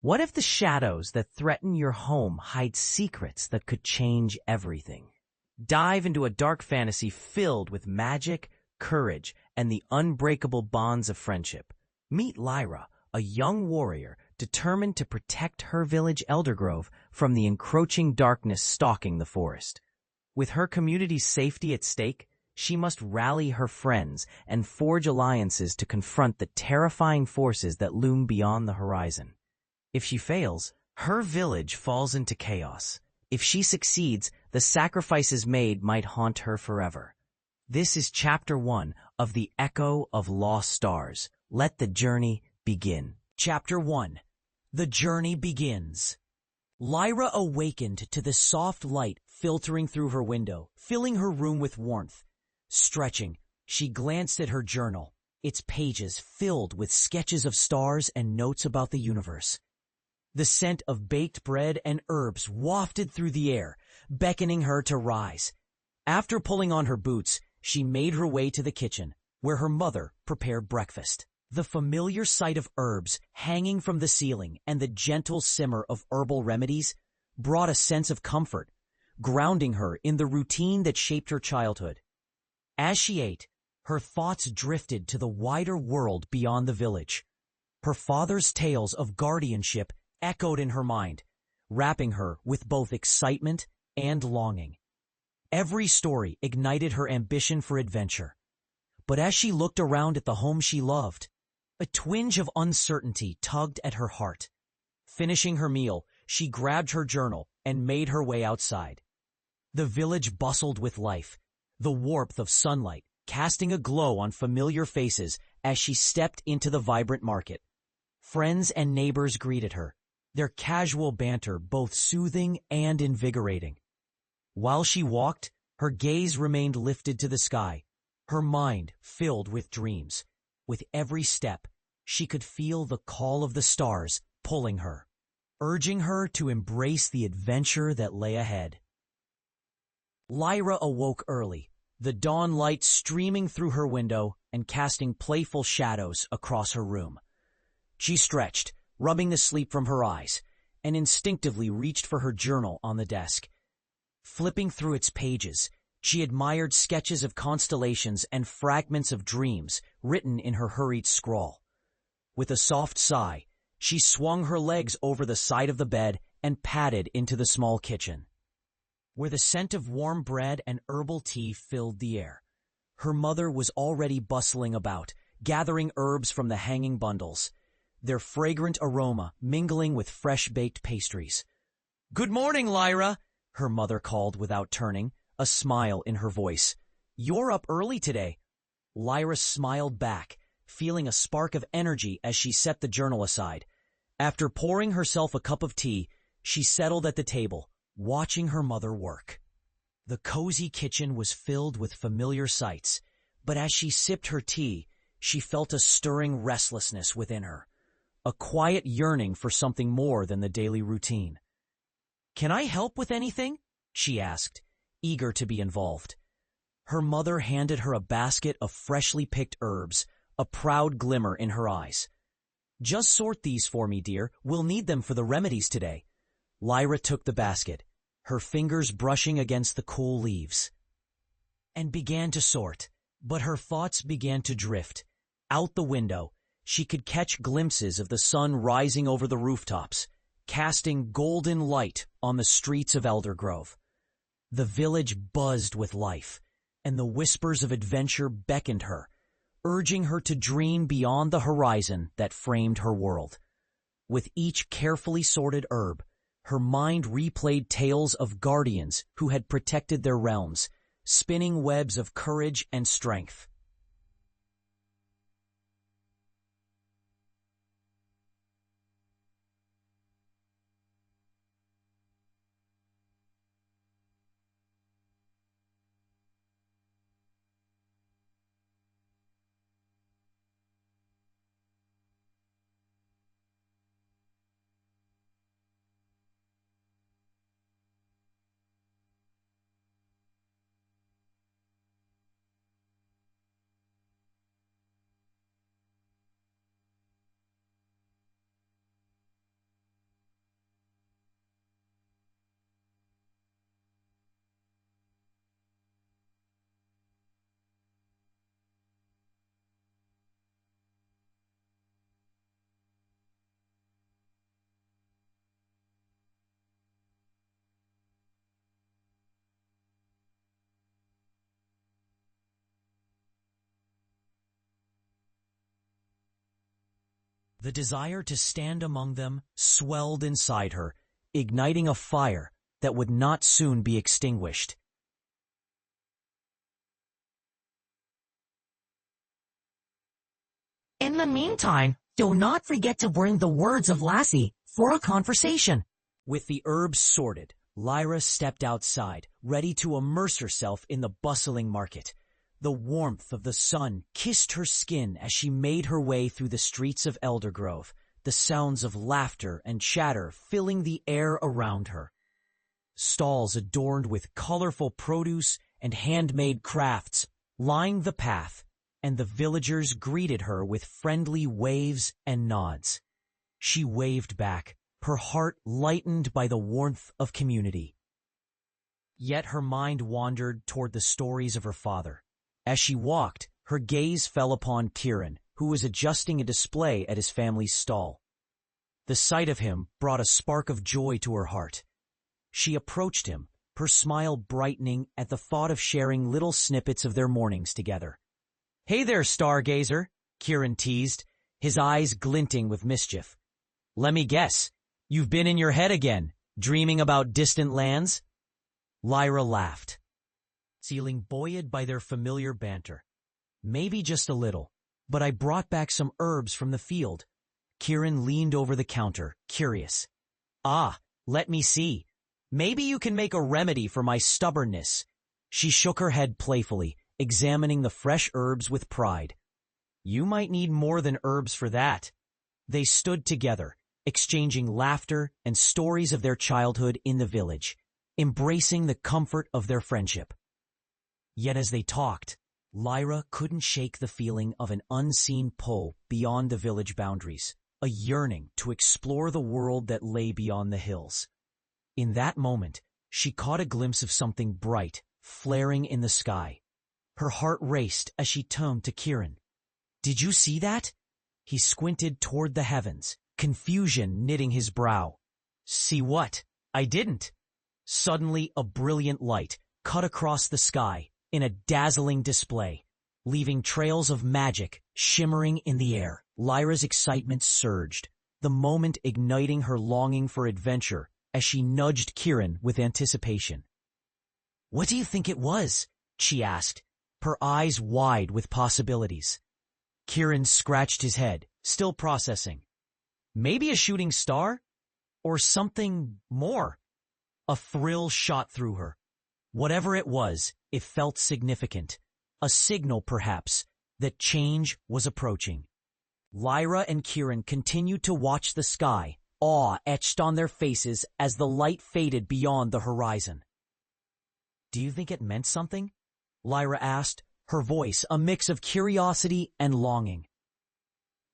What if the shadows that threaten your home hide secrets that could change everything? Dive into a dark fantasy filled with magic, courage, and the unbreakable bonds of friendship. Meet Lyra, a young warrior determined to protect her village Eldergrove from the encroaching darkness stalking the forest. With her community's safety at stake, she must rally her friends and forge alliances to confront the terrifying forces that loom beyond the horizon. If she fails, her village falls into chaos. If she succeeds, the sacrifices made might haunt her forever. This is Chapter 1 of The Echo of Lost Stars. Let the journey begin. Chapter 1. The Journey Begins. Lyra awakened to the soft light filtering through her window, filling her room with warmth. Stretching, she glanced at her journal, its pages filled with sketches of stars and notes about the universe. The scent of baked bread and herbs wafted through the air, beckoning her to rise. After pulling on her boots, she made her way to the kitchen, where her mother prepared breakfast. The familiar sight of herbs hanging from the ceiling and the gentle simmer of herbal remedies brought a sense of comfort, grounding her in the routine that shaped her childhood. As she ate, her thoughts drifted to the wider world beyond the village. Her father's tales of guardianship echoed in her mind, wrapping her with both excitement and longing. Every story ignited her ambition for adventure. But as she looked around at the home she loved, a twinge of uncertainty tugged at her heart. Finishing her meal, she grabbed her journal and made her way outside. The village bustled with life, the warmth of sunlight casting a glow on familiar faces as she stepped into the vibrant market. Friends and neighbors greeted her, their casual banter both soothing and invigorating. While she walked, her gaze remained lifted to the sky, her mind filled with dreams. With every step, she could feel the call of the stars pulling her, urging her to embrace the adventure that lay ahead. Lyra awoke early, the dawn light streaming through her window and casting playful shadows across her room. She stretched, rubbing the sleep from her eyes, and instinctively reached for her journal on the desk. Flipping through its pages, she admired sketches of constellations and fragments of dreams written in her hurried scrawl. With a soft sigh, she swung her legs over the side of the bed and padded into the small kitchen, where the scent of warm bread and herbal tea filled the air. Her mother was already bustling about, gathering herbs from the hanging bundles, their fragrant aroma mingling with fresh-baked pastries. "Good morning, Lyra," her mother called without turning, a smile in her voice. "You're up early today." Lyra smiled back, feeling a spark of energy as she set the journal aside. After pouring herself a cup of tea, she settled at the table, watching her mother work. The cozy kitchen was filled with familiar sights, but as she sipped her tea, she felt a stirring restlessness within her, a quiet yearning for something more than the daily routine. "Can I help with anything?" she asked, eager to be involved. Her mother handed her a basket of freshly picked herbs, a proud glimmer in her eyes. "Just sort these for me, dear. We'll need them for the remedies today." Lyra took the basket, her fingers brushing against the cool leaves, and began to sort. But her thoughts began to drift. Out the window, she could catch glimpses of the sun rising over the rooftops, casting golden light on the streets of Eldergrove. The village buzzed with life, and the whispers of adventure beckoned her, urging her to dream beyond the horizon that framed her world. With each carefully sorted herb, her mind replayed tales of guardians who had protected their realms, spinning webs of courage and strength. The desire to stand among them swelled inside her, igniting a fire that would not soon be extinguished. In the meantime, do not forget to bring the words of Lassie for a conversation. With the herbs sorted, Lyra stepped outside, ready to immerse herself in the bustling market. The warmth of the sun kissed her skin as she made her way through the streets of Eldergrove, the sounds of laughter and chatter filling the air around her. Stalls adorned with colorful produce and handmade crafts lined the path, and the villagers greeted her with friendly waves and nods. She waved back, her heart lightened by the warmth of community. Yet her mind wandered toward the stories of her father. As she walked, her gaze fell upon Kieran, who was adjusting a display at his family's stall. The sight of him brought a spark of joy to her heart. She approached him, her smile brightening at the thought of sharing little snippets of their mornings together. "Hey there, stargazer," Kieran teased, his eyes glinting with mischief. "Let me guess, you've been in your head again, dreaming about distant lands?" Lyra laughed, feeling buoyed by their familiar banter. "Maybe just a little, but I brought back some herbs from the field." Kieran leaned over the counter, curious. "Ah, let me see. Maybe you can make a remedy for my stubbornness." She shook her head playfully, examining the fresh herbs with pride. "You might need more than herbs for that." They stood together, exchanging laughter and stories of their childhood in the village, embracing the comfort of their friendship. Yet as they talked, Lyra couldn't shake the feeling of an unseen pull beyond the village boundaries, a yearning to explore the world that lay beyond the hills. In that moment, she caught a glimpse of something bright, flaring in the sky. Her heart raced as she turned to Kieran. "Did you see that?" He squinted toward the heavens, confusion knitting his brow. "See what?" "I didn't." Suddenly, a brilliant light cut across the sky in a dazzling display, leaving trails of magic shimmering in the air. Lyra's excitement surged, the moment igniting her longing for adventure as she nudged Kieran with anticipation. "What do you think it was?" she asked, her eyes wide with possibilities. Kieran scratched his head, still processing. "Maybe a shooting star? Or something more?" A thrill shot through her. Whatever it was, it felt significant. A signal, perhaps, that change was approaching. Lyra and Kieran continued to watch the sky, awe etched on their faces as the light faded beyond the horizon. "Do you think it meant something?" Lyra asked, her voice a mix of curiosity and longing.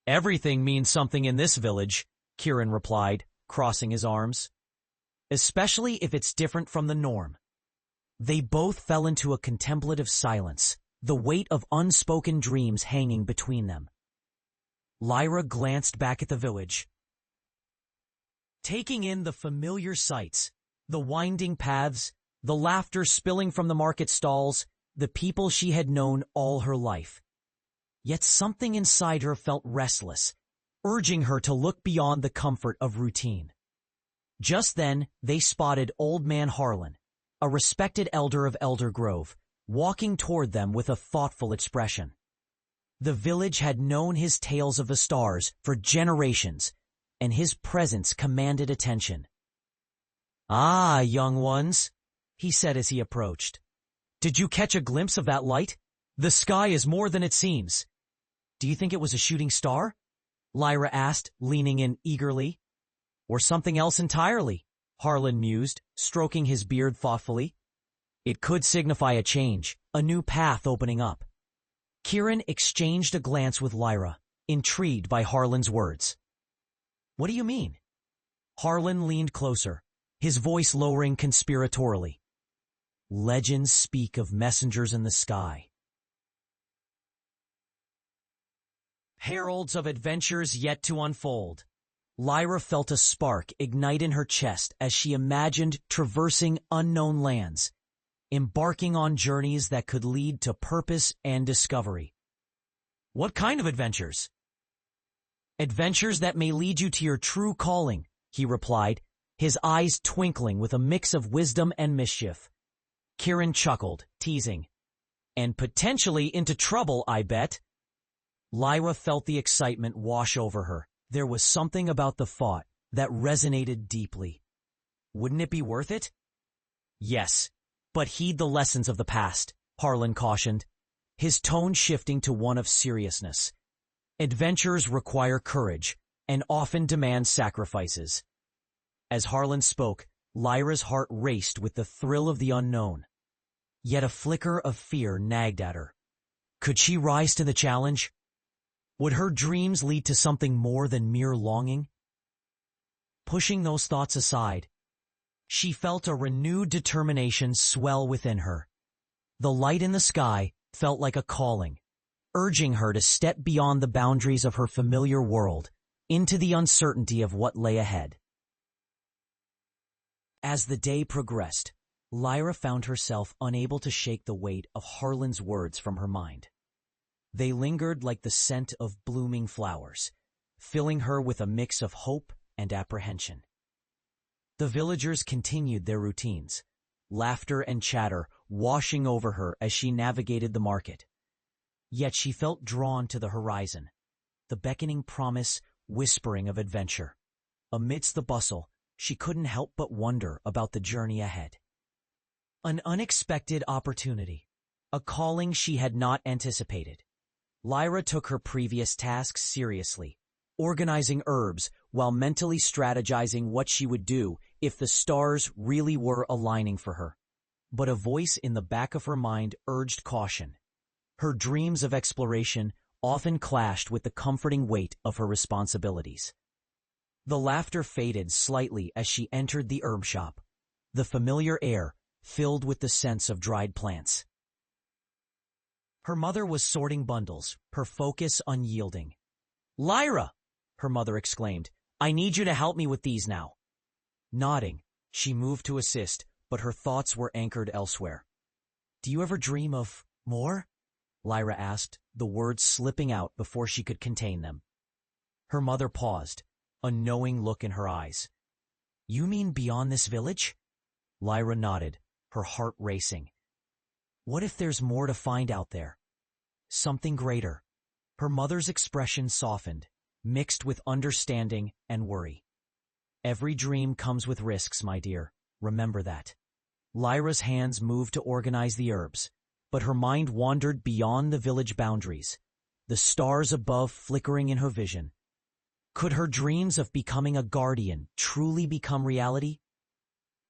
"Everything means something in this village," Kieran replied, crossing his arms. "Especially if it's different from the norm." They both fell into a contemplative silence, the weight of unspoken dreams hanging between them. Lyra glanced back at the village, taking in the familiar sights, the winding paths, the laughter spilling from the market stalls, the people she had known all her life. Yet something inside her felt restless, urging her to look beyond the comfort of routine. Just then, they spotted Old Man Harlan, a respected elder of Eldergrove, walking toward them with a thoughtful expression. The village had known his tales of the stars for generations, and his presence commanded attention. "Ah, young ones," he said as he approached. "Did you catch a glimpse of that light? The sky is more than it seems." "Do you think it was a shooting star?" Lyra asked, leaning in eagerly. "Or something else entirely," Harlan mused, stroking his beard thoughtfully. "It could signify a change, a new path opening up." Kieran exchanged a glance with Lyra, intrigued by Harlan's words. "What do you mean?" Harlan leaned closer, his voice lowering conspiratorially. "Legends speak of messengers in the sky, heralds of adventures yet to unfold." Lyra felt a spark ignite in her chest as she imagined traversing unknown lands, embarking on journeys that could lead to purpose and discovery. "What kind of adventures?" Adventures that may lead you to your true calling, he replied, his eyes twinkling with a mix of wisdom and mischief. Kieran chuckled, teasing. And potentially into trouble, I bet. Lyra felt the excitement wash over her. There was something about the thought that resonated deeply. Wouldn't it be worth it? Yes, but heed the lessons of the past, Harlan cautioned, his tone shifting to one of seriousness. Adventures require courage and often demand sacrifices. As Harlan spoke, Lyra's heart raced with the thrill of the unknown. Yet a flicker of fear nagged at her. Could she rise to the challenge? Would her dreams lead to something more than mere longing? Pushing those thoughts aside, she felt a renewed determination swell within her. The light in the sky felt like a calling, urging her to step beyond the boundaries of her familiar world into the uncertainty of what lay ahead. As the day progressed, Lyra found herself unable to shake the weight of Harlan's words from her mind. They lingered like the scent of blooming flowers, filling her with a mix of hope and apprehension. The villagers continued their routines, laughter and chatter washing over her as she navigated the market. Yet she felt drawn to the horizon, the beckoning promise whispering of adventure. Amidst the bustle, she couldn't help but wonder about the journey ahead. An unexpected opportunity, a calling she had not anticipated. Lyra took her previous tasks seriously, organizing herbs while mentally strategizing what she would do if the stars really were aligning for her. But a voice in the back of her mind urged caution. Her dreams of exploration often clashed with the comforting weight of her responsibilities. The laughter faded slightly as she entered the herb shop, the familiar air filled with the scents of dried plants. Her mother was sorting bundles, her focus unyielding. "Lyra!" her mother exclaimed. "I need you to help me with these now." Nodding, she moved to assist, but her thoughts were anchored elsewhere. "Do you ever dream of more?" Lyra asked, the words slipping out before she could contain them. Her mother paused, a knowing look in her eyes. "You mean beyond this village?" Lyra nodded, her heart racing. What if there's more to find out there? Something greater. Her mother's expression softened, mixed with understanding and worry. "Every dream comes with risks, my dear. Remember that." Lyra's hands moved to organize the herbs, but her mind wandered beyond the village boundaries, the stars above flickering in her vision. Could her dreams of becoming a guardian truly become reality?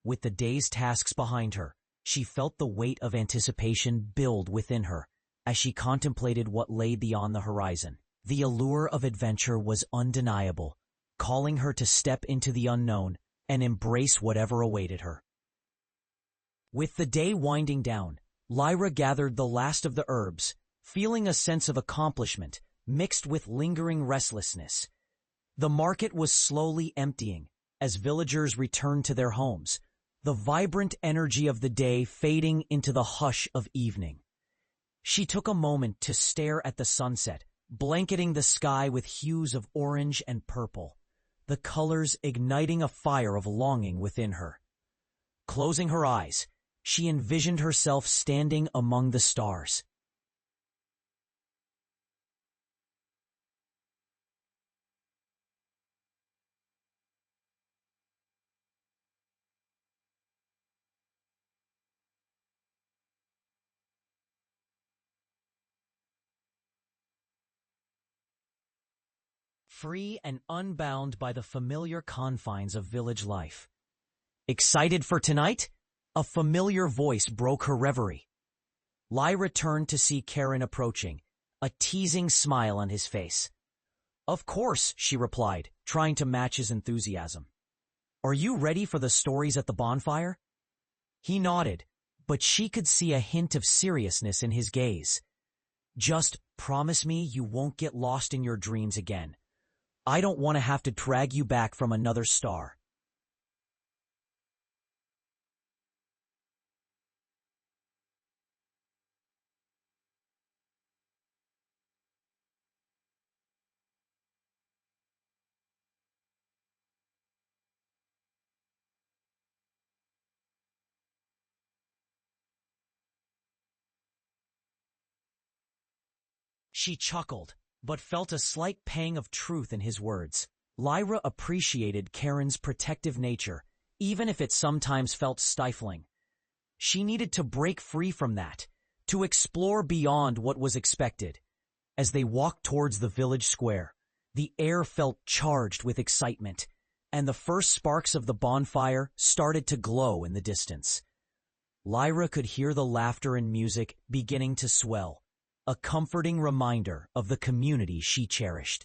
With the day's tasks behind her, she felt the weight of anticipation build within her as she contemplated what lay beyond the horizon. The allure of adventure was undeniable, calling her to step into the unknown and embrace whatever awaited her. With the day winding down, Lyra gathered the last of the herbs, feeling a sense of accomplishment mixed with lingering restlessness. The market was slowly emptying as villagers returned to their homes, the vibrant energy of the day fading into the hush of evening. She took a moment to stare at the sunset, blanketing the sky with hues of orange and purple, the colors igniting a fire of longing within her. Closing her eyes, she envisioned herself standing among the stars. Free and unbound by the familiar confines of village life. Excited for tonight? A familiar voice broke her reverie. Lyra turned to see Kieran approaching, a teasing smile on his face. "Of course," she replied, trying to match his enthusiasm. "Are you ready for the stories at the bonfire?" He nodded, but she could see a hint of seriousness in his gaze. "Just promise me you won't get lost in your dreams again. I don't want to have to drag you back from another star." She chuckled, but felt a slight pang of truth in his words. Lyra appreciated Karen's protective nature, even if it sometimes felt stifling. She needed to break free from that, to explore beyond what was expected. As they walked towards the village square, the air felt charged with excitement, and the first sparks of the bonfire started to glow in the distance. Lyra could hear the laughter and music beginning to swell, a comforting reminder of the community she cherished.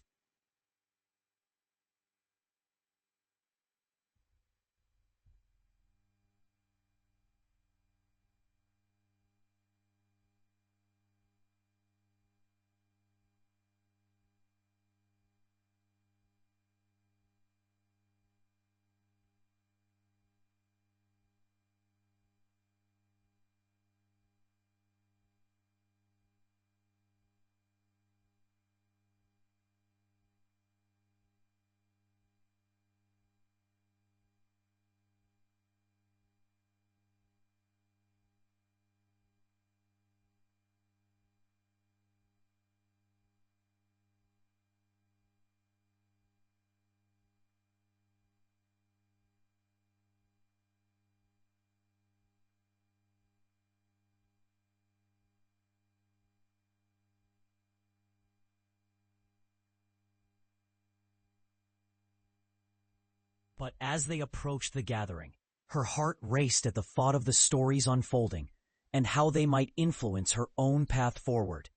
But as they approached the gathering, her heart raced at the thought of the stories unfolding and how they might influence her own path forward.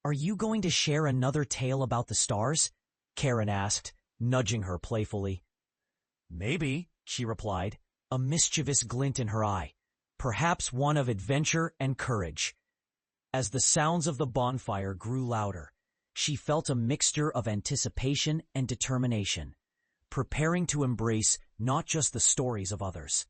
"Are you going to share another tale about the stars?" Karen asked, nudging her playfully. "Maybe," she replied, a mischievous glint in her eye, perhaps one of adventure and courage. As the sounds of the bonfire grew louder, she felt a mixture of anticipation and determination, preparing to embrace not just the stories of others.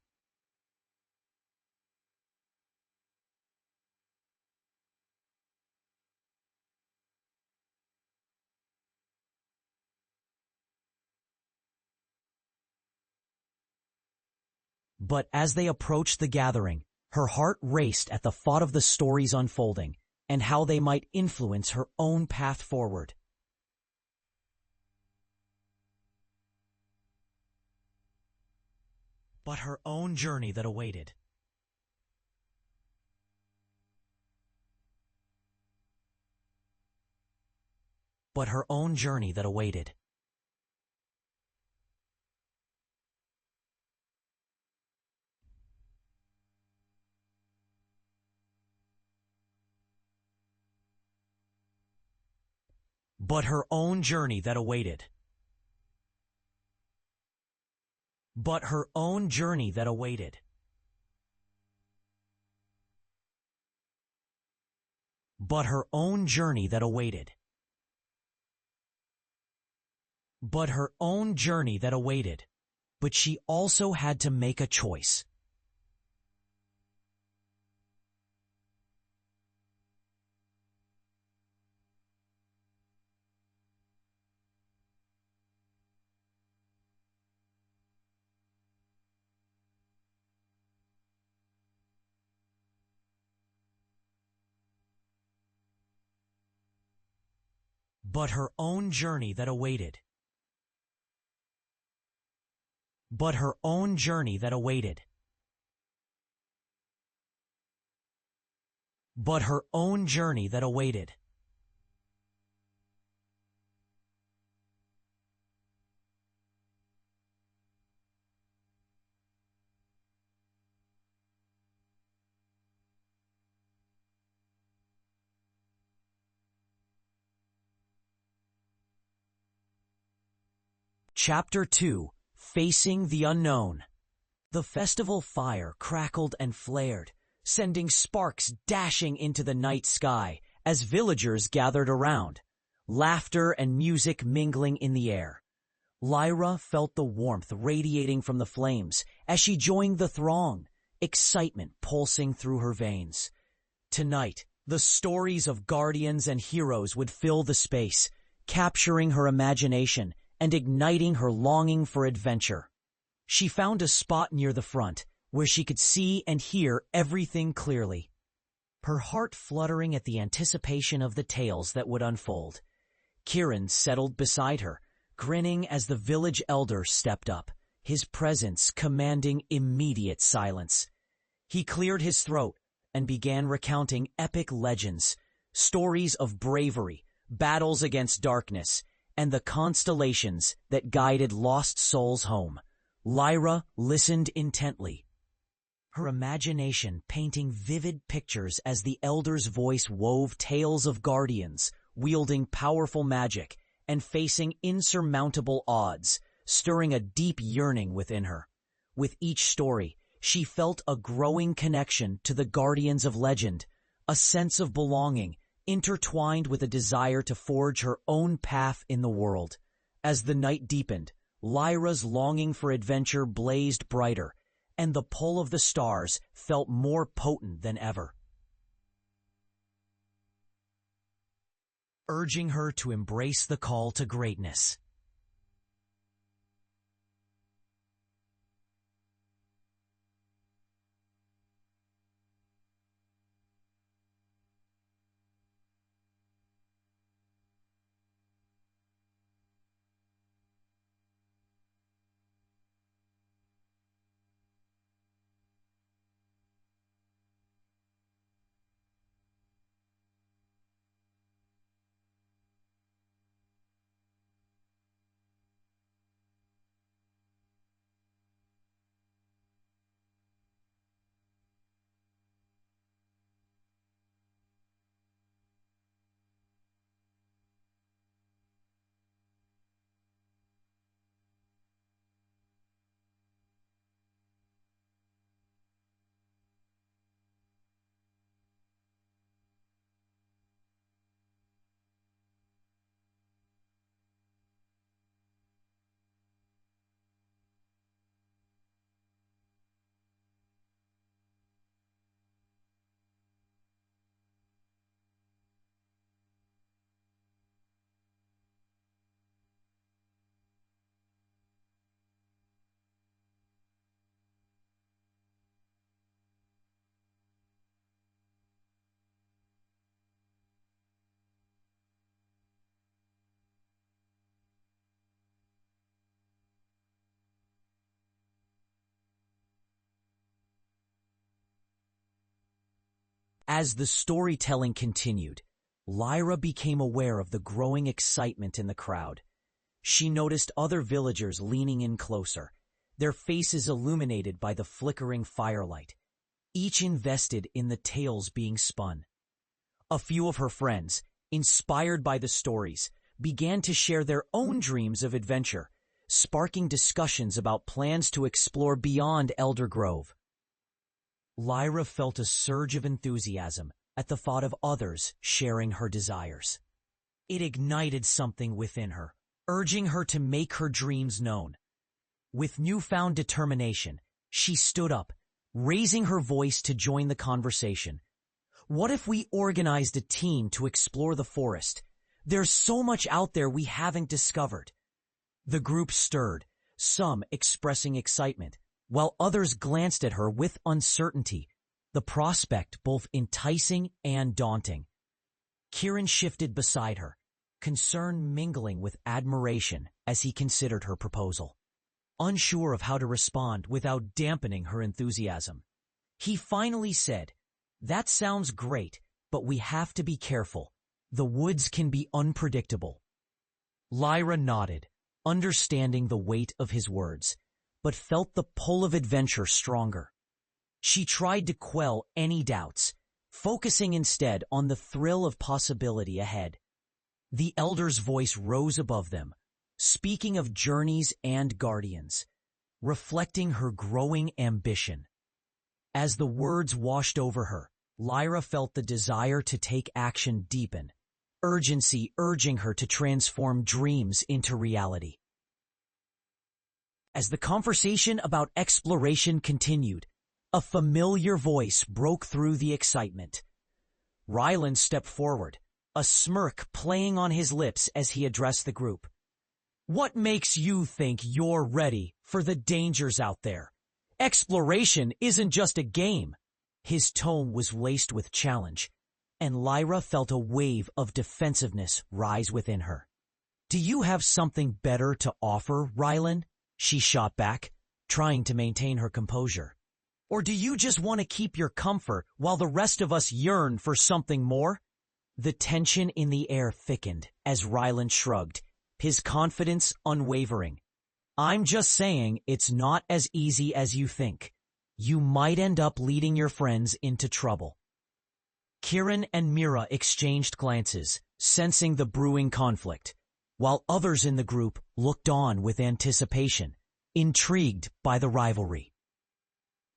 But as they approached the gathering, her heart raced at the thought of the stories unfolding and how they might influence her own path forward. But her own journey that awaited. But her own journey that awaited. But her own journey that awaited. But her own journey that awaited. But her own journey that awaited. But her own journey that awaited. But she also had to make a choice. But her own journey that awaited. But her own journey that awaited. But her own journey that awaited. Chapter 2: Facing the Unknown. The festival fire crackled and flared, sending sparks dashing into the night sky as villagers gathered around, laughter and music mingling in the air. Lyra felt the warmth radiating from the flames as she joined the throng, excitement pulsing through her veins. Tonight, the stories of guardians and heroes would fill the space, capturing her imagination and igniting her longing for adventure. She found a spot near the front where she could see and hear everything clearly. her heart fluttering at the anticipation of the tales that would unfold. Kieran settled beside her, grinning as the village elder stepped up, his presence commanding immediate silence. He cleared his throat and began recounting epic legends, stories of bravery, battles against darkness, and the constellations that guided lost souls home. Lyra listened intently, her imagination painting vivid pictures as the elder's voice wove tales of guardians wielding powerful magic and facing insurmountable odds, stirring a deep yearning within her. With each story, she felt a growing connection to the guardians of legend, a sense of belonging intertwined with a desire to forge her own path in the world. As the night deepened, Lyra's longing for adventure blazed brighter, and the pull of the stars felt more potent than ever, urging her to embrace the call to greatness. As the storytelling continued, Lyra became aware of the growing excitement in the crowd. She noticed other villagers leaning in closer, their faces illuminated by the flickering firelight, each invested in the tales being spun. A few of her friends, inspired by the stories, began to share their own dreams of adventure, sparking discussions about plans to explore beyond Eldergrove. Lyra felt a surge of enthusiasm at the thought of others sharing her desires. It ignited something within her, urging her to make her dreams known. With newfound determination, she stood up, raising her voice to join the conversation. What if we organized a team to explore the forest? There's so much out there we haven't discovered. The group stirred, some expressing excitement, while others glanced at her with uncertainty, the prospect both enticing and daunting. Kieran shifted beside her, concern mingling with admiration as he considered her proposal. Unsure of how to respond without dampening her enthusiasm, he finally said, "That sounds great, but we have to be careful. The woods can be unpredictable." Lyra nodded, understanding the weight of his words, but felt the pull of adventure stronger. She tried to quell any doubts, focusing instead on the thrill of possibility ahead. The elder's voice rose above them, speaking of journeys and guardians, reflecting her growing ambition. As the words washed over her, Lyra felt the desire to take action deepen, urgency urging her to transform dreams into reality. As the conversation about exploration continued, a familiar voice broke through the excitement. Ryland stepped forward, a smirk playing on his lips as he addressed the group. "What makes you think you're ready for the dangers out there? Exploration isn't just a game. His tone was laced with challenge, and Lyra felt a wave of defensiveness rise within her. "Do you have something better to offer, Rylan?" she shot back, trying to maintain her composure. "Or do you just want to keep your comfort while the rest of us yearn for something more?" The tension in the air thickened as Rylan shrugged, his confidence unwavering. "I'm just saying it's not as easy as you think. You might end up leading your friends into trouble." Kieran and Mira exchanged glances, sensing the brewing conflict, while others in the group looked on with anticipation, intrigued by the rivalry.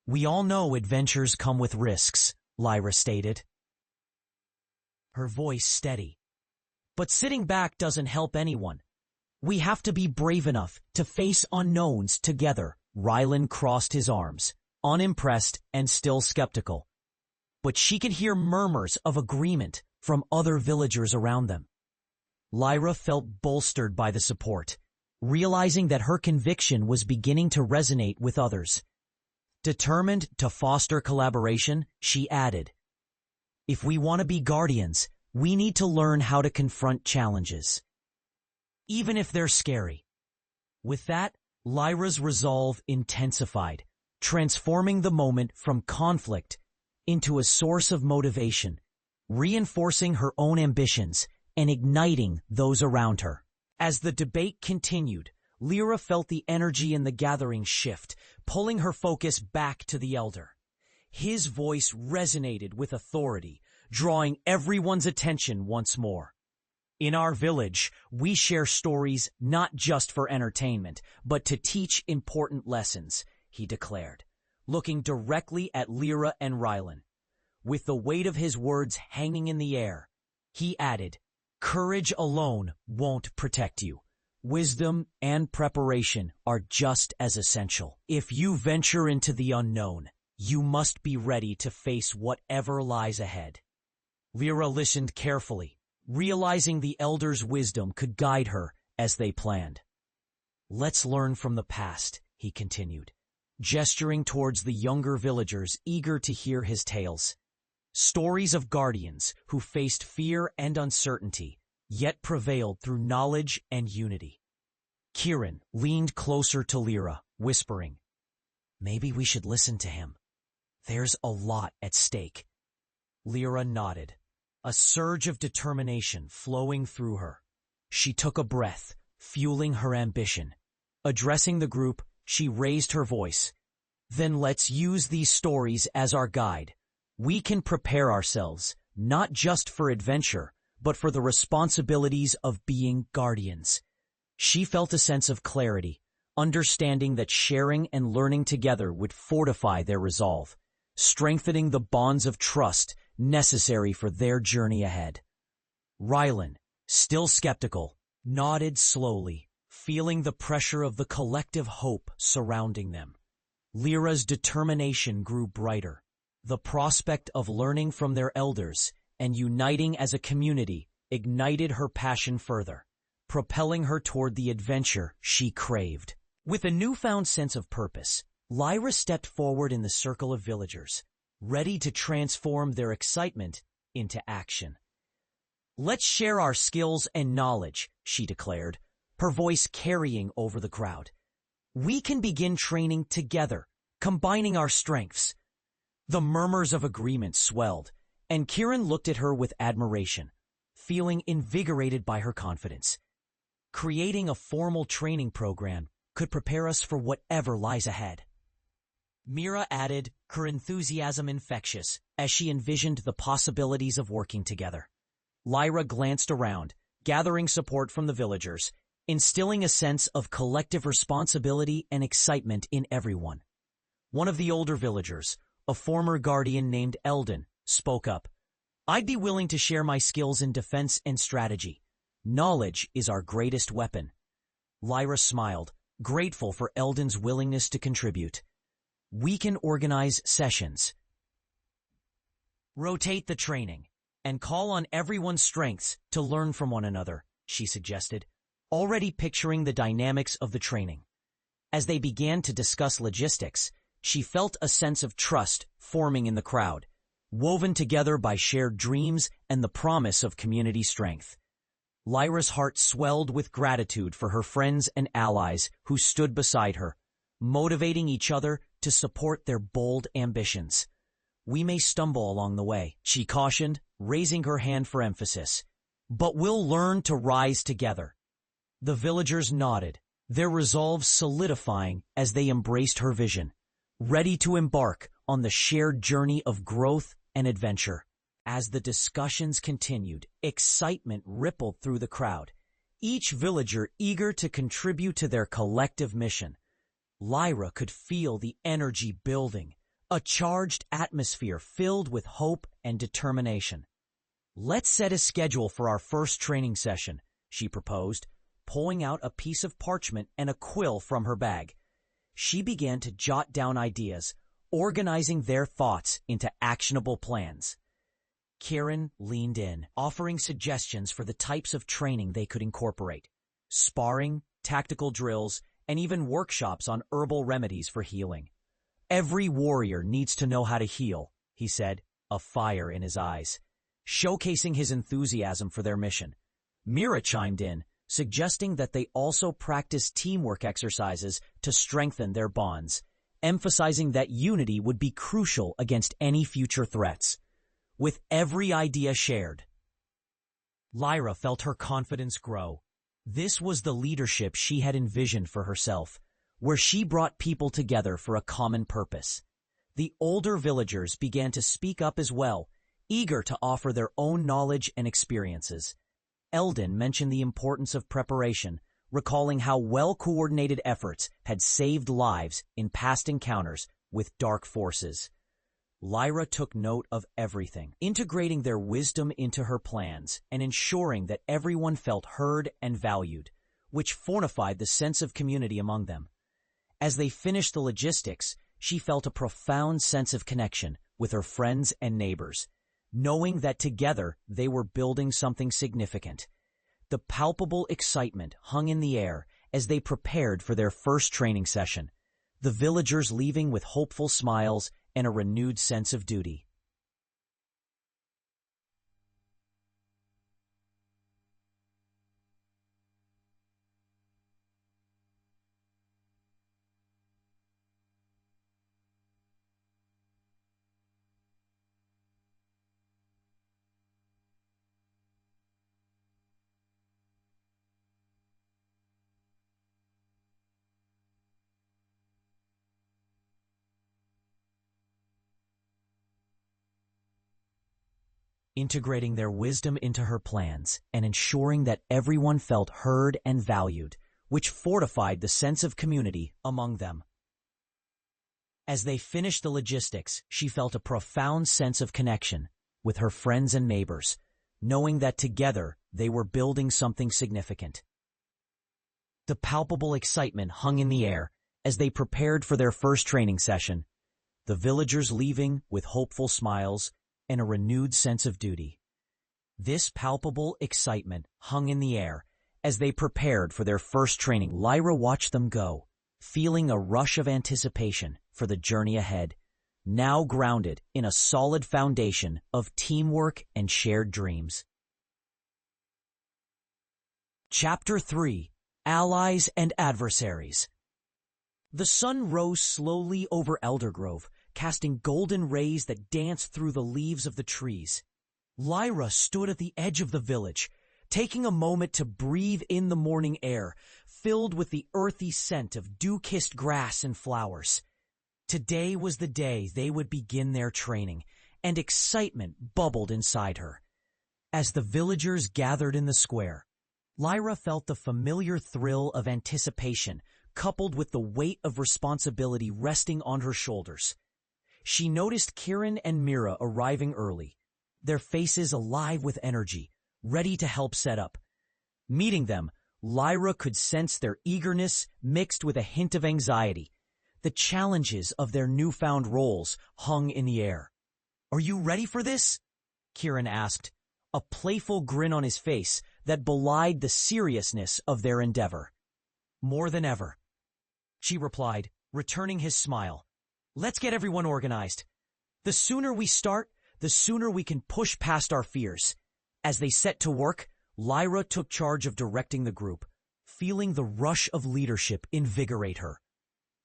"We all know adventures come with risks," Lyra stated, her voice steady. "But sitting back doesn't help anyone. We have to be brave enough to face unknowns together." Rylan crossed his arms, unimpressed and still skeptical. But she could hear murmurs of agreement from other villagers around them. Lyra felt bolstered by the support, realizing that her conviction was beginning to resonate with others. Determined to foster collaboration, she added, "If we want to be guardians, we need to learn how to confront challenges, even if they're scary." With that, Lyra's resolve intensified, transforming the moment from conflict into a source of motivation, reinforcing her own ambitions and igniting those around her. As the debate continued, Lyra felt the energy in the gathering shift, pulling her focus back to the elder. His voice resonated with authority, drawing everyone's attention once more. "In our village, we share stories not just for entertainment, but to teach important lessons," he declared, looking directly at Lyra and Rylan. With the weight of his words hanging in the air, he added, "Courage alone won't protect you. Wisdom and preparation are just as essential. If you venture into the unknown, you must be ready to face whatever lies ahead." Lyra listened carefully, realizing the elder's wisdom could guide her as they planned. "Let's learn from the past," he continued, gesturing towards the younger villagers eager to hear his tales. Stories of guardians who faced fear and uncertainty, yet prevailed through knowledge and unity. Kieran leaned closer to Lyra, whispering, "Maybe we should listen to him. There's a lot at stake." Lyra nodded, a surge of determination flowing through her. She took a breath, fueling her ambition. Addressing the group, she raised her voice. "Then let's use these stories as our guide. We can prepare ourselves, not just for adventure, but for the responsibilities of being guardians." She felt a sense of clarity, understanding that sharing and learning together would fortify their resolve, strengthening the bonds of trust necessary for their journey ahead. Rylan, still skeptical, nodded slowly, feeling the pressure of the collective hope surrounding them. Lyra's determination grew brighter. The prospect of learning from their elders and uniting as a community ignited her passion further, propelling her toward the adventure she craved. With a newfound sense of purpose, Lyra stepped forward in the circle of villagers, ready to transform their excitement into action. "Let's share our skills and knowledge," she declared, her voice carrying over the crowd. "We can begin training together, combining our strengths." The murmurs of agreement swelled, and Kieran looked at her with admiration, feeling invigorated by her confidence. Creating a formal training program could prepare us for whatever lies ahead. Mira added, her enthusiasm infectious, as she envisioned the possibilities of working together. Lyra glanced around, gathering support from the villagers, instilling a sense of collective responsibility and excitement in everyone. One of the older villagers, a former guardian named Eldon, spoke up. "I'd be willing to share my skills in defense and strategy. Knowledge is our greatest weapon." Lyra smiled, grateful for Eldon's willingness to contribute. "We can organize sessions, rotate the training, and call on everyone's strengths to learn from one another," she suggested, already picturing the dynamics of the training. As they began to discuss logistics, She felt a sense of trust forming in the crowd, woven together by shared dreams and the promise of community strength. Lyra's heart swelled with gratitude for her friends and allies who stood beside her, motivating each other to support their bold ambitions. "We may stumble along the way," she cautioned, raising her hand for emphasis, "but we'll learn to rise together." The villagers nodded, their resolve solidifying as they embraced her vision, ready to embark on the shared journey of growth and adventure. As the discussions continued, excitement rippled through the crowd, each villager eager to contribute to their collective mission. Lyra could feel the energy building, a charged atmosphere filled with hope and determination. "Let's set a schedule for our first training session," she proposed, pulling out a piece of parchment and a quill from her bag. She began to jot down ideas, organizing their thoughts into actionable plans. Kieran leaned in, offering suggestions for the types of training they could incorporate: sparring, tactical drills, and even workshops on herbal remedies for healing. "Every warrior needs to know how to heal," he said, a fire in his eyes, showcasing his enthusiasm for their mission. Mira chimed in, suggesting that they also practice teamwork exercises to strengthen their bonds, emphasizing that unity would be crucial against any future threats. With every idea shared, Lyra felt her confidence grow. This was the leadership she had envisioned for herself, where she brought people together for a common purpose. The older villagers began to speak up as well, eager to offer their own knowledge and experiences. Eldon mentioned the importance of preparation, recalling how well-coordinated efforts had saved lives in past encounters with dark forces. Lyra took note of everything, integrating their wisdom into her plans and ensuring that everyone felt heard and valued, which fortified the sense of community among them. As they finished the logistics, she felt a profound sense of connection with her friends and neighbors, knowing that together they were building something significant. The palpable excitement hung in the air as they prepared for their first training session, the villagers leaving with hopeful smiles and a renewed sense of duty. Integrating their wisdom into her plans and ensuring that everyone felt heard and valued, which fortified the sense of community among them. As they finished the logistics, she felt a profound sense of connection with her friends and neighbors, knowing that together they were building something significant. The palpable excitement hung in the air as they prepared for their first training session, the villagers leaving with hopeful smiles and a renewed sense of duty. This palpable excitement hung in the air as they prepared for their first training. Lyra watched them go, feeling a rush of anticipation for the journey ahead, now grounded in a solid foundation of teamwork and shared dreams. Chapter 3: Allies and Adversaries. The sun rose slowly over Eldergrove, casting golden rays that danced through the leaves of the trees. Lyra stood at the edge of the village, taking a moment to breathe in the morning air, filled with the earthy scent of dew-kissed grass and flowers. Today was the day they would begin their training, and excitement bubbled inside her. As the villagers gathered in the square, Lyra felt the familiar thrill of anticipation, coupled with the weight of responsibility resting on her shoulders. She noticed Kieran and Mira arriving early, their faces alive with energy, ready to help set up. Meeting them, Lyra could sense their eagerness mixed with a hint of anxiety. The challenges of their newfound roles hung in the air. "Are you ready for this?" Kieran asked, a playful grin on his face that belied the seriousness of their endeavor. "More than ever," she replied, returning his smile. Let's get everyone organized. The sooner we start, the sooner we can push past our fears. As they set to work, Lyra took charge of directing the group, feeling the rush of leadership invigorate her.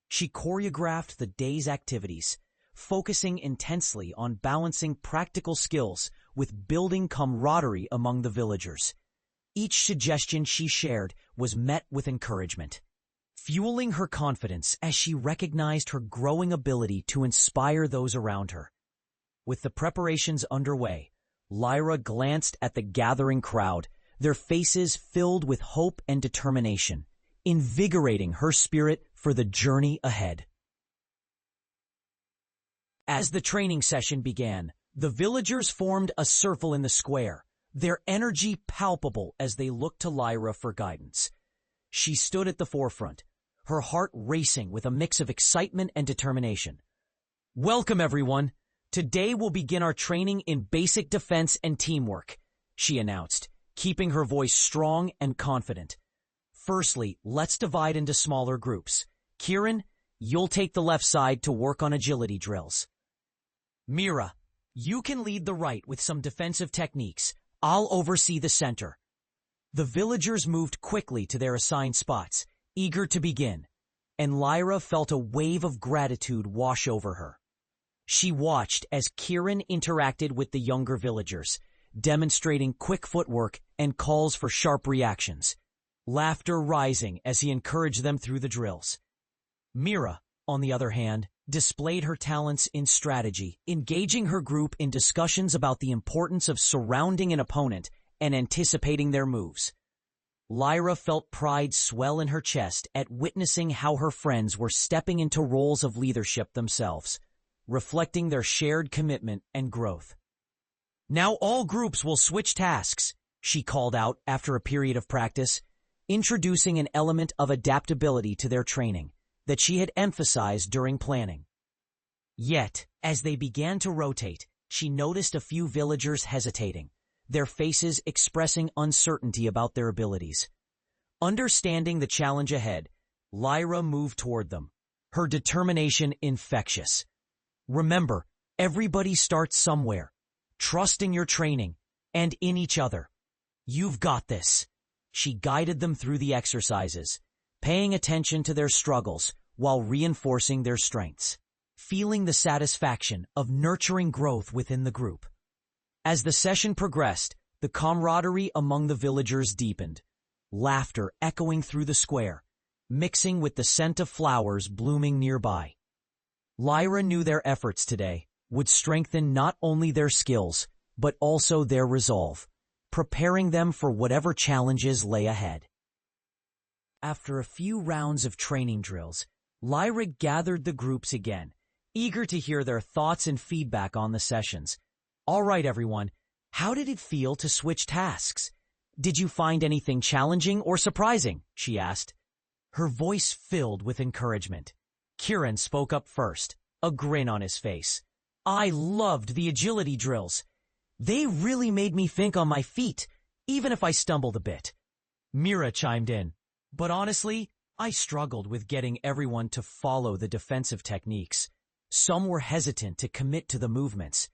She choreographed the day's activities, focusing intensely on balancing practical skills with building camaraderie among the villagers. Each suggestion she shared was met with encouragement, fueling her confidence as she recognized her growing ability to inspire those around her. With the preparations underway, Lyra glanced at the gathering crowd, their faces filled with hope and determination, invigorating her spirit for the journey ahead. As the training session began, the villagers formed a circle in the square, their energy palpable as they looked to Lyra for guidance. She stood at the forefront, her heart racing with a mix of excitement and determination. "Welcome, everyone. Today we'll begin our training in basic defense and teamwork," she announced, keeping her voice strong and confident. "Firstly, let's divide into smaller groups. Kieran, you'll take the left side to work on agility drills. Mira, you can lead the right with some defensive techniques. I'll oversee the center." The villagers moved quickly to their assigned spots, eager to begin, and Lyra felt a wave of gratitude wash over her. She watched as Kieran interacted with the younger villagers, demonstrating quick footwork and calls for sharp reactions, laughter rising as he encouraged them through the drills. Mira, on the other hand, displayed her talents in strategy, engaging her group in discussions about the importance of surrounding an opponent and anticipating their moves. Lyra felt pride swell in her chest at witnessing how her friends were stepping into roles of leadership themselves, reflecting their shared commitment and growth. "Now all groups will switch tasks," she called out after a period of practice, introducing an element of adaptability to their training that she had emphasized during planning. Yet, as they began to rotate, she noticed a few villagers hesitating, their faces expressing uncertainty about their abilities. Understanding the challenge ahead, Lyra moved toward them, her determination infectious. "Remember, everybody starts somewhere. Trust in your training and in each other. You've got this." She guided them through the exercises, paying attention to their struggles while reinforcing their strengths, feeling the satisfaction of nurturing growth within the group. As the session progressed, the camaraderie among the villagers deepened, laughter echoing through the square, mixing with the scent of flowers blooming nearby. Lyra knew their efforts today would strengthen not only their skills, but also their resolve, preparing them for whatever challenges lay ahead. After a few rounds of training drills, Lyra gathered the groups again, eager to hear their thoughts and feedback on the sessions. "All right, everyone, how did it feel to switch tasks? Did you find anything challenging or surprising?" she asked. Her voice filled with encouragement. Kieran spoke up first, a grin on his face. "I loved the agility drills. They really made me think on my feet, even if I stumbled a bit." Mira chimed in. "But honestly, I struggled with getting everyone to follow the defensive techniques. Some were hesitant to commit to the movements."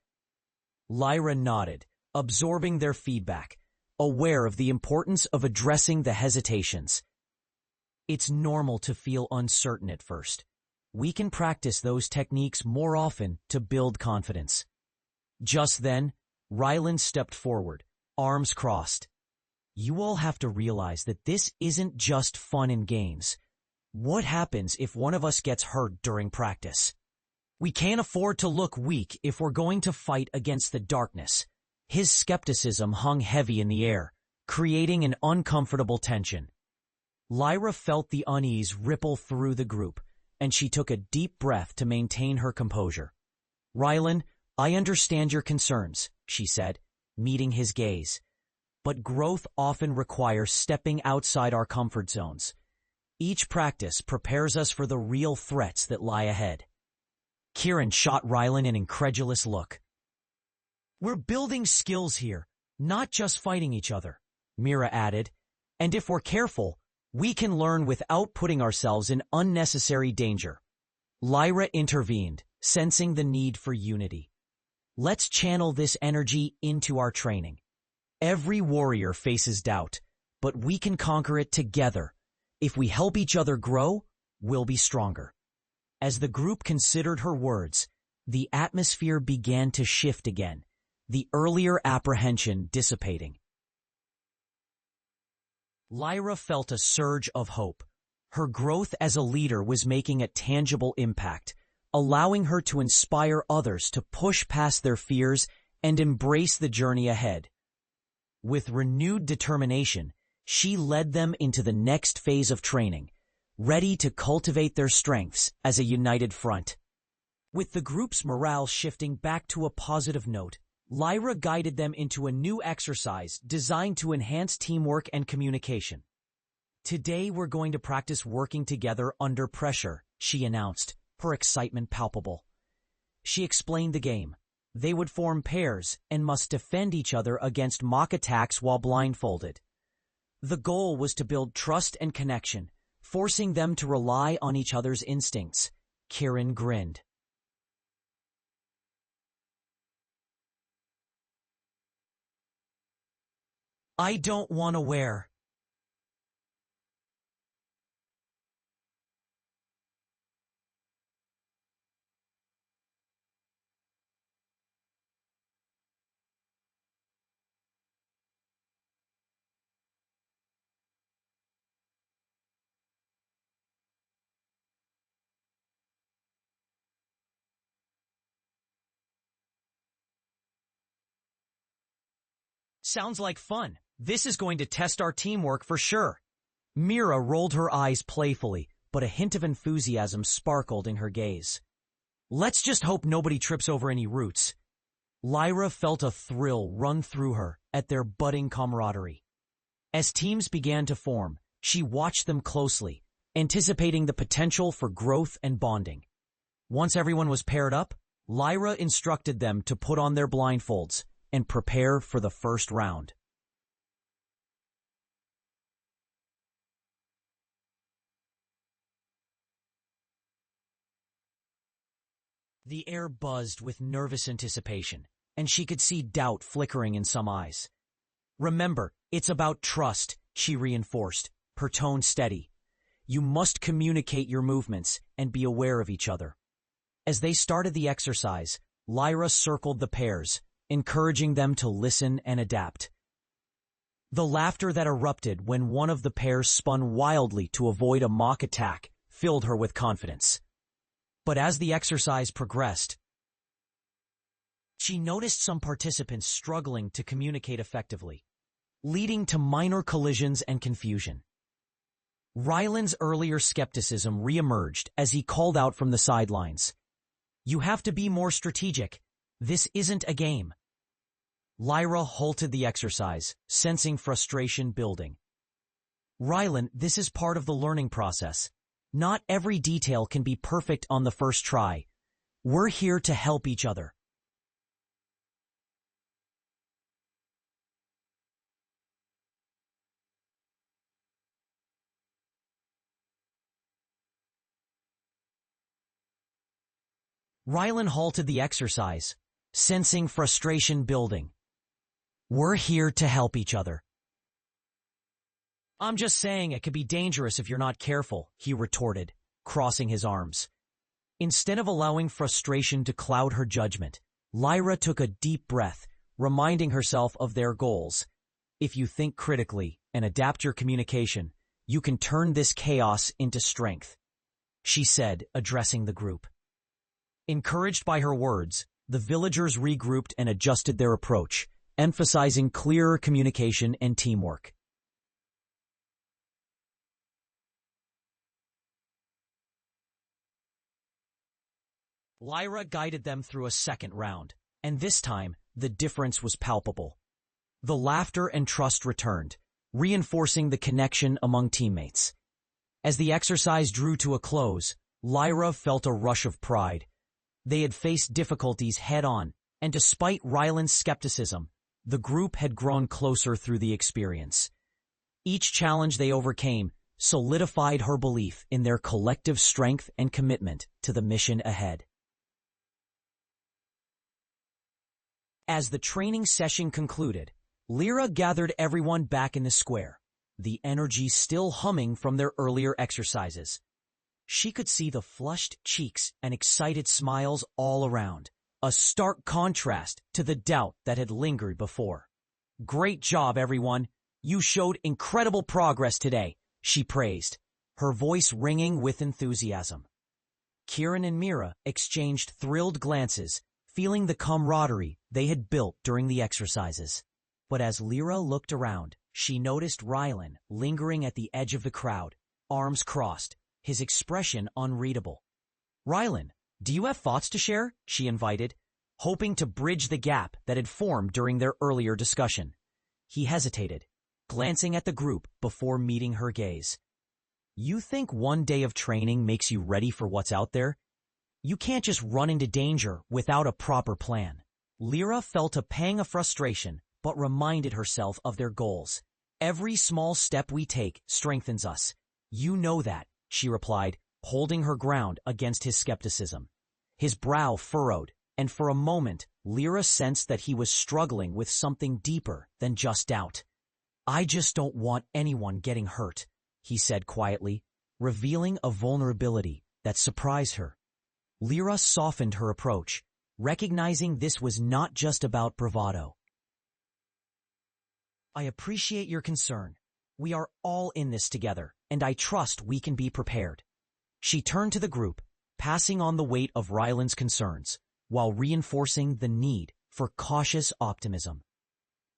Lyra nodded, absorbing their feedback, aware of the importance of addressing the hesitations. "It's normal to feel uncertain at first. We can practice those techniques more often to build confidence." Just then, Rylan stepped forward, arms crossed. "You all have to realize that this isn't just fun and games. What happens if one of us gets hurt during practice? We can't afford to look weak if we're going to fight against the darkness." His skepticism hung heavy in the air, creating an uncomfortable tension. Lyra felt the unease ripple through the group, and she took a deep breath to maintain her composure. "Rylan, I understand your concerns," she said, meeting his gaze. "But growth often requires stepping outside our comfort zones. Each practice prepares us for the real threats that lie ahead." Kieran shot Rylan an incredulous look. "We're building skills here, not just fighting each other," Mira added. "And if we're careful, we can learn without putting ourselves in unnecessary danger." Lyra intervened, sensing the need for unity. Let's channel this energy into our training. Every warrior faces doubt, but we can conquer it together. If we help each other grow, we'll be stronger. As the group considered her words, the atmosphere began to shift again, the earlier apprehension dissipating. Lyra felt a surge of hope. Her growth as a leader was making a tangible impact, allowing her to inspire others to push past their fears and embrace the journey ahead. With renewed determination, she led them into the next phase of training, ready to cultivate their strengths as a united front. With the group's morale shifting back to a positive note, Lyra guided them into a new exercise designed to enhance teamwork and communication. "Today we're going to practice working together under pressure," she announced, her excitement palpable. She explained the game. They would form pairs and must defend each other against mock attacks while blindfolded. The goal was to build trust and connection, forcing them to rely on each other's instincts. Kieran grinned. "I don't want to wear." "Sounds like fun. This is going to test our teamwork for sure." Mira rolled her eyes playfully, but a hint of enthusiasm sparkled in her gaze. "Let's just hope nobody trips over any roots." Lyra felt a thrill run through her at their budding camaraderie. As teams began to form, she watched them closely, anticipating the potential for growth and bonding. Once everyone was paired up, Lyra instructed them to put on their blindfolds and prepare for the first round. The air buzzed with nervous anticipation, and she could see doubt flickering in some eyes. "Remember, it's about trust," she reinforced, her tone steady. "You must communicate your movements and be aware of each other." As they started the exercise, Lyra circled the pairs, encouraging them to listen and adapt. The laughter that erupted when one of the pairs spun wildly to avoid a mock attack filled her with confidence. But as the exercise progressed, she noticed some participants struggling to communicate effectively, leading to minor collisions and confusion. Ryland's earlier skepticism reemerged as he called out from the sidelines. "You have to be more strategic. This isn't a game." Lyra halted the exercise, sensing frustration building. "Ryland, this is part of the learning process. Not every detail can be perfect on the first try. We're here to help each other." Ryland halted the exercise, sensing frustration building. "We're here to help each other." "I'm just saying it could be dangerous if you're not careful," he retorted, crossing his arms. Instead of allowing frustration to cloud her judgment, Lyra took a deep breath, reminding herself of their goals. "If you think critically and adapt your communication, you can turn this chaos into strength," she said, addressing the group. Encouraged by her words, the villagers regrouped and adjusted their approach, emphasizing clearer communication and teamwork. Lyra guided them through a second round, and this time the difference was palpable. The laughter and trust returned, reinforcing the connection among teammates. As the exercise drew to a close, Lyra felt a rush of pride. They had faced difficulties head-on, and despite Ryland's skepticism, the group had grown closer through the experience. Each challenge they overcame solidified her belief in their collective strength and commitment to the mission ahead. As the training session concluded, Lyra gathered everyone back in the square, the energy still humming from their earlier exercises. She could see the flushed cheeks and excited smiles all around, a stark contrast to the doubt that had lingered before. "Great job, everyone! You showed incredible progress today," she praised, her voice ringing with enthusiasm. Kieran and Mira exchanged thrilled glances, feeling the camaraderie they had built during the exercises. But as Lyra looked around, she noticed Rylan lingering at the edge of the crowd, arms crossed, his expression unreadable. "Rylan, do you have thoughts to share?" she invited, hoping to bridge the gap that had formed during their earlier discussion. He hesitated, glancing at the group before meeting her gaze. "You think one day of training makes you ready for what's out there? You can't just run into danger without a proper plan." Lyra felt a pang of frustration, but reminded herself of their goals. "Every small step we take strengthens us. You know that," she replied, holding her ground against his skepticism. His brow furrowed, and for a moment Lyra sensed that he was struggling with something deeper than just doubt. "I just don't want anyone getting hurt," he said quietly, revealing a vulnerability that surprised her. Lyra softened her approach, recognizing this was not just about bravado. "I appreciate your concern. We are all in this together, and I trust we can be prepared." She turned to the group, passing on the weight of Rylan's concerns, while reinforcing the need for cautious optimism.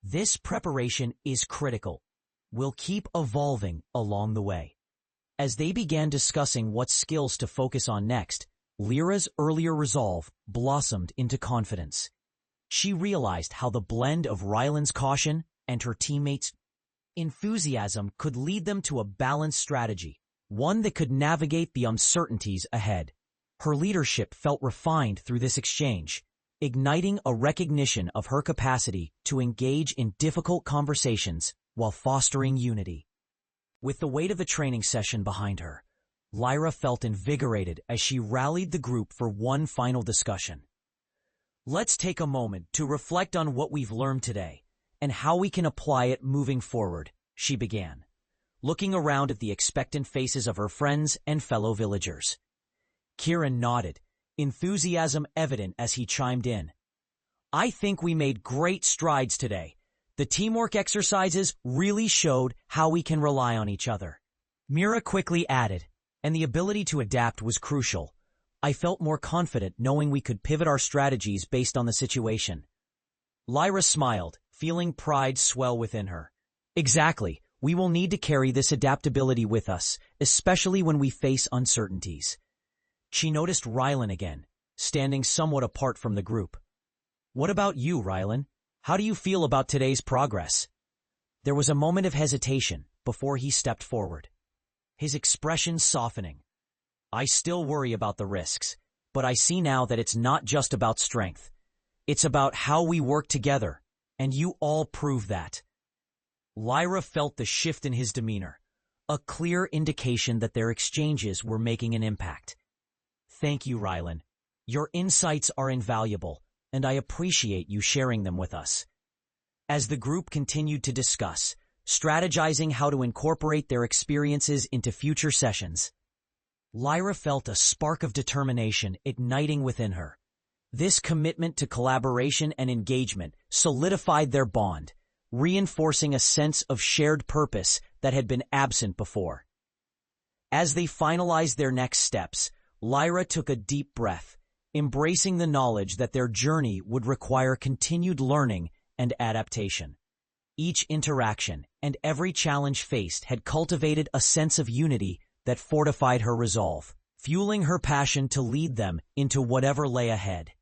"This preparation is critical. We'll keep evolving along the way." As they began discussing what skills to focus on next, Lyra's earlier resolve blossomed into confidence. She realized how the blend of Rylan's caution and her teammates' enthusiasm could lead them to a balanced strategy, one that could navigate the uncertainties ahead. Her leadership felt refined through this exchange, igniting a recognition of her capacity to engage in difficult conversations while fostering unity. With the weight of the training session behind her, Lyra felt invigorated as she rallied the group for one final discussion. "Let's take a moment to reflect on what we've learned today and how we can apply it moving forward," she began, looking around at the expectant faces of her friends and fellow villagers. Kieran nodded, enthusiasm evident as he chimed in. "I think we made great strides today. The teamwork exercises really showed how we can rely on each other." Mira quickly added, "And the ability to adapt was crucial. I felt more confident knowing we could pivot our strategies based on the situation." Lyra smiled, feeling pride swell within her. "Exactly. We will need to carry this adaptability with us, especially when we face uncertainties." She noticed Rylan again, standing somewhat apart from the group. "What about you, Rylan? How do you feel about today's progress?" There was a moment of hesitation before he stepped forward, his expression softening. "I still worry about the risks, but I see now that it's not just about strength. It's about how we work together, and you all prove that." Lyra felt the shift in his demeanor, a clear indication that their exchanges were making an impact. "Thank you, Rylan. Your insights are invaluable, and I appreciate you sharing them with us." As the group continued to discuss, strategizing how to incorporate their experiences into future sessions, Lyra felt a spark of determination igniting within her. This commitment to collaboration and engagement solidified their bond, reinforcing a sense of shared purpose that had been absent before. As they finalized their next steps, Lyra took a deep breath, embracing the knowledge that their journey would require continued learning and adaptation. Each interaction and every challenge faced had cultivated a sense of unity that fortified her resolve, fueling her passion to lead them into whatever lay ahead.